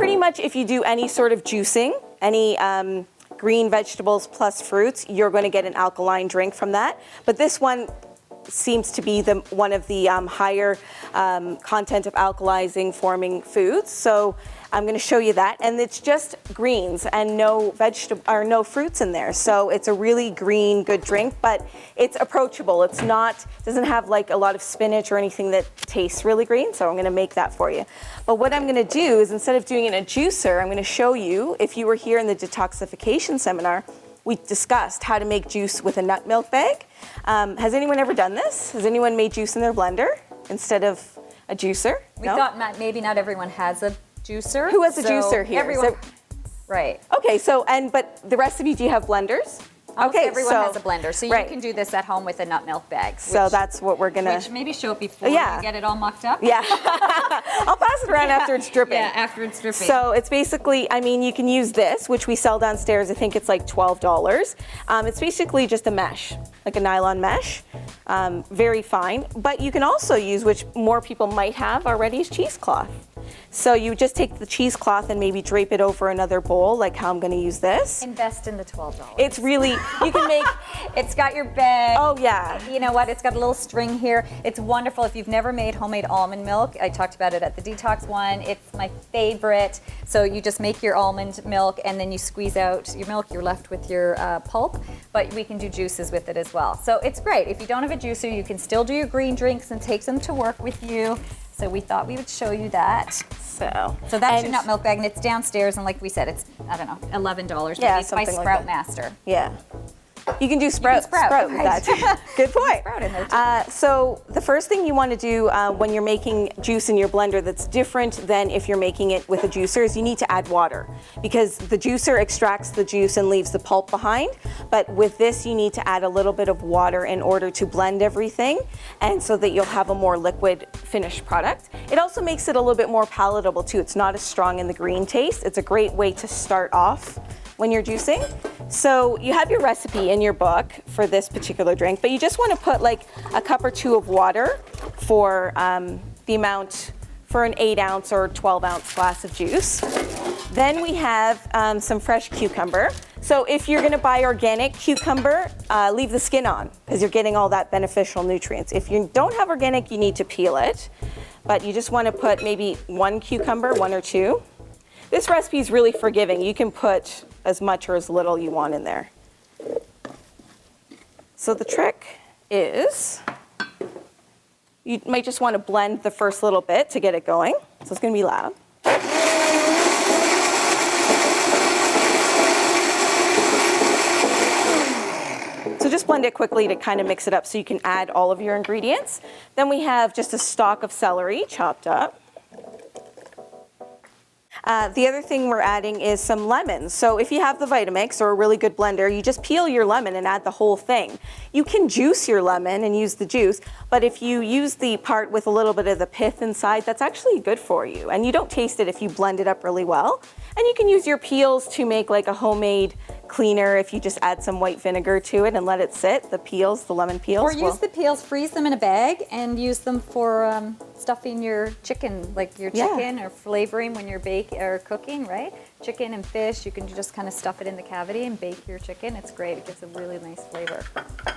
pretty much if you do any sort of juicing, any green vegetables plus fruits, you're going to get an alkaline drink from that. But this one seems to be one of the higher content of alkalizing forming foods. So I'm going to show you that, and it's just greens and no fruits in there. So it's a really green, good drink, but it's approachable. It's not, doesn't have like a lot of spinach or anything that tastes really green. So I'm going to make that for you. But what I'm going to do is, instead of doing it in a juicer, I'm going to show you, if you were here in the detoxification seminar, we discussed how to make juice with a nut milk bag. Has anyone ever done this? Has anyone made juice in their blender instead of a juicer? We thought maybe not everyone has a juicer. Who has a juicer here? Everyone, right. Okay, so, but the rest of you, do you have blenders? Okay, everyone has a blender, so you can do this at home with a nut milk bag. So that's what we're gonna... Which maybe show it before you get it all mucked up. Yeah, I'll pass it around after it's dripping. Yeah, after it's dripping. So it's basically, I mean, you can use this, which we sell downstairs. I think it's like $12. It's basically just a mesh, like a nylon mesh, very fine. But you can also use, which more people might have already, is cheesecloth. So you just take the cheesecloth and maybe drape it over another bowl, like how I'm going to use this. Invest in the $12. It's really, you can make... It's got your bag. Oh, yeah. You know what? It's got a little string here. It's wonderful. If you've never made homemade almond milk, I talked about it at the detox one. It's my favorite. So you just make your almond milk and then you squeeze out your milk. You're left with your pulp, but we can do juices with it as well. So it's great. If you don't have a juicer, you can still do your green drinks and take them to work with you. So we thought we would show you that. So that's your nut milk bag, and it's downstairs, and like we said, it's, I don't know, $11. Yeah, it's by something Sprout like that. Master. Yeah. You can do sprout with that. Good point. Sprout in there too. So the first thing you want to do when you're making juice in your blender that's different than if you're making it with a juicer is you need to add water, because the juicer extracts the juice and leaves the pulp behind. But with this, you need to add a little bit of water in order to blend everything, and so that you'll have a more liquid finished product. It also makes it a little bit more palatable too. It's not as strong in the green taste. It's a great way to start off when you're juicing. So you have your recipe in your book for this particular drink, but you just want to put like a cup or two of water for the amount for an 8-ounce or 12-ounce glass of juice. Then we have some fresh cucumber. So if you're going to buy organic cucumber, leave the skin on, because you're getting all that beneficial nutrients. If you don't have organic, you need to peel it, but you just want to put maybe one cucumber, one or two. This recipe is really forgiving. You can put as much or as little you want in there. So the trick is, you might just want to blend the first little bit to get it going. So it's going to be loud. So just blend it quickly to kind of mix it up so you can add all of your ingredients. Then we have just a stalk of celery chopped up. The other thing we're adding is some lemons. So if you have the Vitamix or a really good blender, you just peel your lemon and add the whole thing. You can juice your lemon and use the juice, but if you use the part with a little bit of the pith inside, that's actually good for you. And you don't taste it if you blend it up really well. And you can use your peels to make like a homemade cleaner if you just add some white vinegar to it and let it sit, the peels, the lemon peels. Or use the peels, freeze them in a bag, and use them for stuffing your chicken, like your chicken, or flavoring when you're baking or cooking, right? Chicken and fish, you can just kind of stuff it in the cavity and bake your chicken. It's great. It gives a really nice flavor.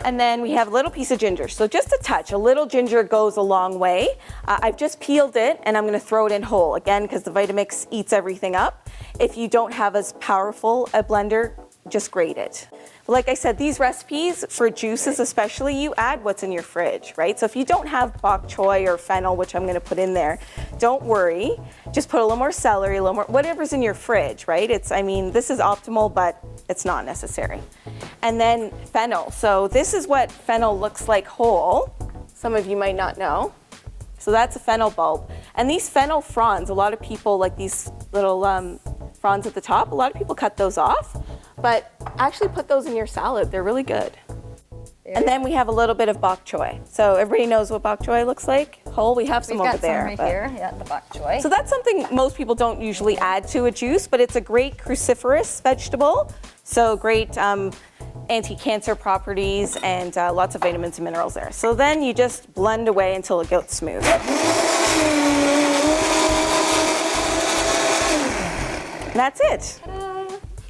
And then we have a little piece of ginger. So just a touch, a little ginger goes a long way. I've just peeled it and I'm going to throw it in whole, again, because the Vitamix eats everything up. If you don't have as powerful a blender, just grate it. Like I said, these recipes for juices especially, you add what's in your fridge, right? So if you don't have bok choy or fennel, which I'm going to put in there, don't worry. Just put a little more celery, a little more, whatever's in your fridge, right? I mean, this is optimal, but it's not necessary. And then fennel. So this is what fennel looks like whole. Some of you might not know. So that's a fennel bulb. And these fennel fronds, a lot of people like these little fronds at the top, a lot of people cut those off, but actually put those in your salad. They're really good. And then we have a little bit of bok choy. So everybody knows what bok choy looks like whole. We have some over there. We've got some right here, yeah, the bok choy. So that's something most people don't usually add to a juice, but it's a great cruciferous vegetable. So great anti-cancer properties and lots of vitamins and minerals there. So then you just blend away until it gets smooth. And that's it.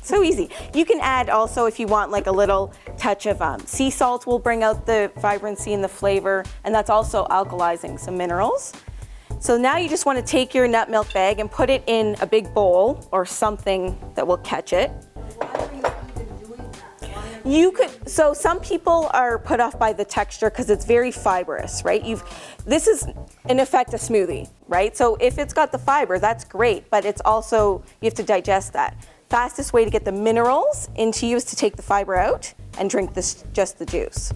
So easy. You can add also, if you want, like a little touch of sea salt will bring out the vibrancy and the flavor, and that's also alkalizing some minerals. So now you just want to take your nut milk bag and put it in a big bowl or something that will catch it. You could, so some people are put off by the texture because it's very fibrous, right? This is in effect a smoothie, right? So if it's got the fiber, that's great, but it's also, you have to digest that. Fastest way to get the minerals into you is to take the fiber out and drink this, just the juice.